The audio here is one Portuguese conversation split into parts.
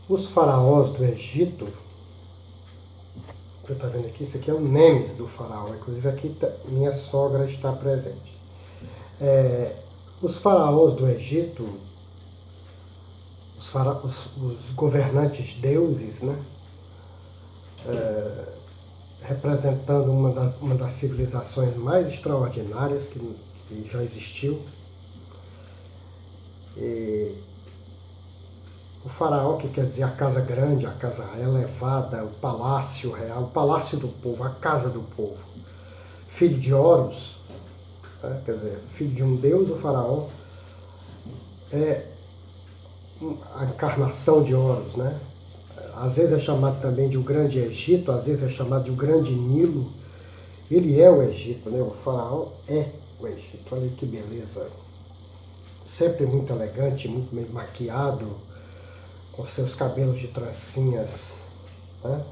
Os faraós do Egito, você está vendo aqui, isso aqui é o Nemes do faraó, inclusive aqui minha sogra está presente. Os faraós do Egito, os governantes deuses, né? Representando uma das civilizações mais extraordinárias que já existiu. E o faraó, que quer dizer a casa grande, a casa elevada, o palácio real, o palácio do povo, a casa do povo. Filho de Horus, né? Quer dizer, filho de um deus, o faraó é a encarnação de Horus, né? Às vezes é chamado também de o Grande Egito, às vezes é chamado de o Grande Nilo. Ele é o Egito, né? O faraó é o Egito. Olha que beleza. Sempre muito elegante, muito bem maquiado, com seus cabelos de trancinhas, né?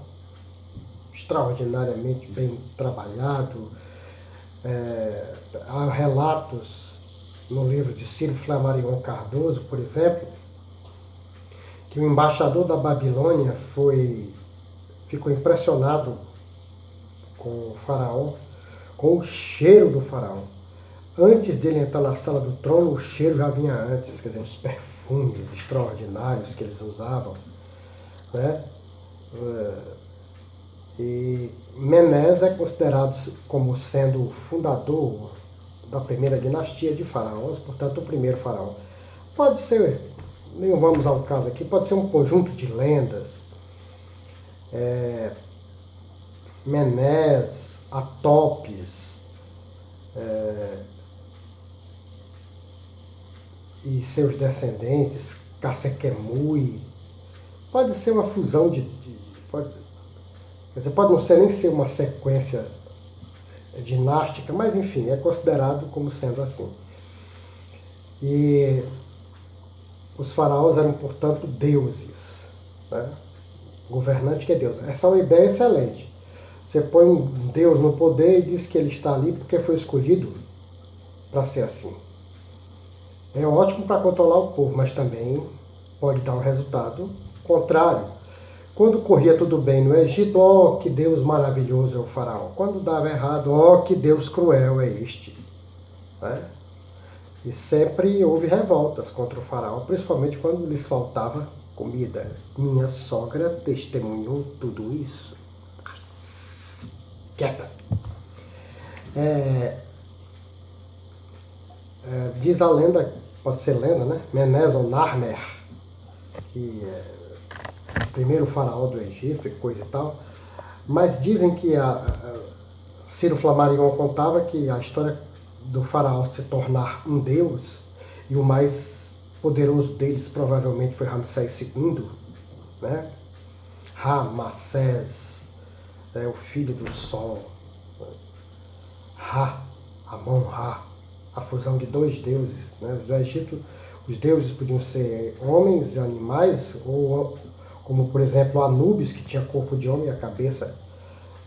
Extraordinariamente bem trabalhado. Há relatos no livro de Ciro Flammarion Cardoso, por exemplo, que o embaixador da Babilônia ficou impressionado com o faraó, com o cheiro do faraó. Antes dele entrar na sala do trono, o cheiro já vinha antes, quer dizer, os perfumes extraordinários que eles usavam, né? E Menes é considerado como sendo o fundador da primeira dinastia de faraós, portanto, o primeiro faraó. Pode ser, nem vamos ao caso aqui, pode ser um conjunto de lendas. Menes, Atopes, e seus descendentes, Cacequemui. Pode ser uma fusão pode não ser nem ser uma sequência dinástica, mas enfim, é considerado como sendo assim. E os faraós eram, portanto, deuses, né? Governante que é Deus. Essa é uma ideia excelente. Você põe um Deus no poder e diz que ele está ali porque foi escolhido para ser assim. É ótimo para controlar o povo, mas também pode dar um resultado contrário. Quando corria tudo bem no Egito, ó, que Deus maravilhoso é o faraó. Quando dava errado, ó, que Deus cruel é este. Né? E sempre houve revoltas contra o faraó, principalmente quando lhes faltava comida. Minha sogra testemunhou tudo isso. Quieta. Diz a lenda, pode ser lenda, né? Menes ou Narmer, que é o primeiro faraó do Egito e coisa e tal. Mas dizem que Ciro Flammarion contava que a história do faraó se tornar um deus, e o mais poderoso deles provavelmente foi Ramsés II, né? Ramsés, o filho do sol. Ra, Amon-Ra, a fusão de dois deuses. Né? No Egito, os deuses podiam ser homens e animais, ou como, por exemplo, Anubis, que tinha corpo de homem e a cabeça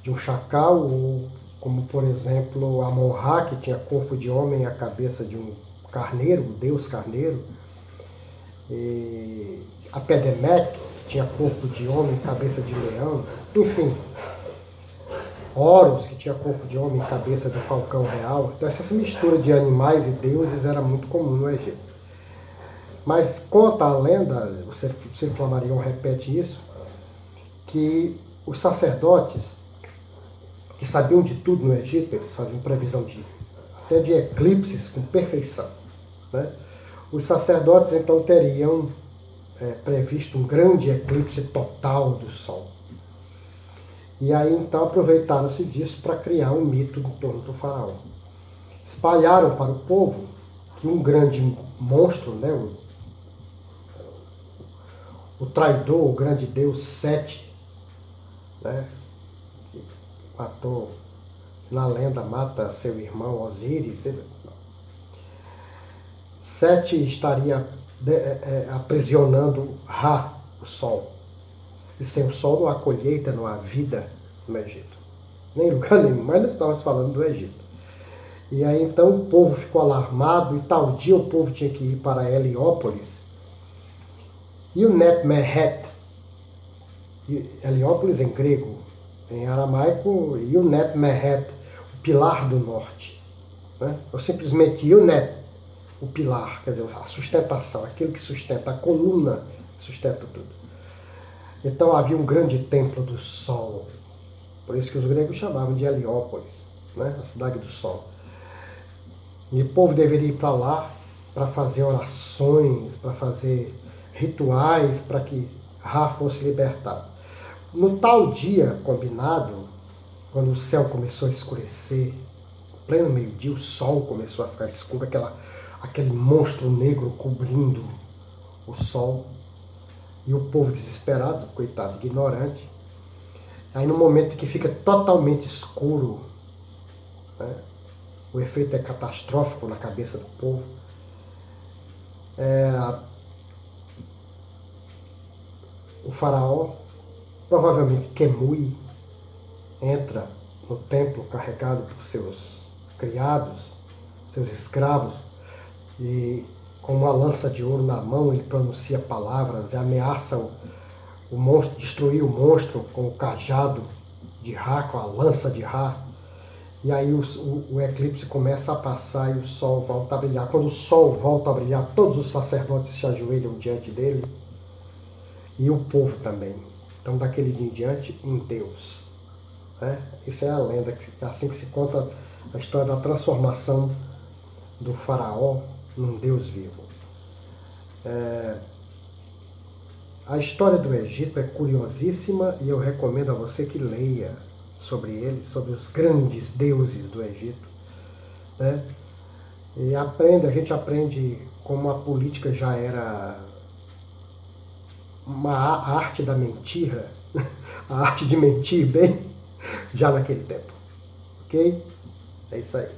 de um chacal, ou como, por exemplo, Amon-Ra, que tinha corpo de homem e a cabeça de um carneiro, um deus carneiro. E Apedemec, que tinha corpo de homem e cabeça de leão. Enfim, Horus, que tinha corpo de homem e cabeça de falcão real. Então essa mistura de animais e deuses era muito comum no Egito. Mas conta a lenda, o Ciro Flammarion repete isso, que os sacerdotes, que sabiam de tudo no Egito, eles faziam previsão até de eclipses com perfeição, né? Os sacerdotes então teriam previsto um grande eclipse total do Sol. E aí então aproveitaram-se disso para criar um mito em torno do faraó. Espalharam para o povo que um grande monstro, né, o traidor, o grande deus Sete, né, que matou, na lenda mata seu irmão Osíris. Sete estaria aprisionando Ra, o sol. E sem o sol não há colheita, não há vida no Egito. Nem lugar nenhum, mas nós estávamos falando do Egito. E aí então o povo ficou alarmado, e tal dia o povo tinha que ir para Heliópolis. E o Netmeret, Heliópolis em grego, em aramaico, Yunet Mehet, o pilar do norte. Né? Ou simplesmente Yunet, o pilar, quer dizer, a sustentação, aquilo que sustenta, a coluna que sustenta tudo. Então havia um grande templo do sol, por isso que os gregos chamavam de Heliópolis, né? A cidade do sol. E o povo deveria ir para lá para fazer orações, para fazer rituais, para que Ra fosse libertado. No tal dia combinado, quando o céu começou a escurecer, pleno meio-dia, o sol começou a ficar escuro, aquele monstro negro cobrindo o sol, e o povo desesperado, coitado, ignorante. Aí no momento que fica totalmente escuro, né, o efeito é catastrófico na cabeça do povo, o faraó, provavelmente Kemui, entra no templo carregado por seus criados, seus escravos, e com uma lança de ouro na mão ele pronuncia palavras e ameaça o monstro, destruir o monstro com o cajado de Ra, com a lança de Ra. E aí o eclipse começa a passar e o sol volta a brilhar. Quando o sol volta a brilhar, todos os sacerdotes se ajoelham diante dele e o povo também. Então, daquele dia em diante, em Deus. Né? Isso é a lenda, é assim que se conta a história da transformação do faraó num Deus vivo. A história do Egito é curiosíssima e eu recomendo a você que leia sobre ele, sobre os grandes deuses do Egito. Né? E a gente aprende como a política já era uma arte da mentira, a arte de mentir bem, já naquele tempo. Ok? É isso aí.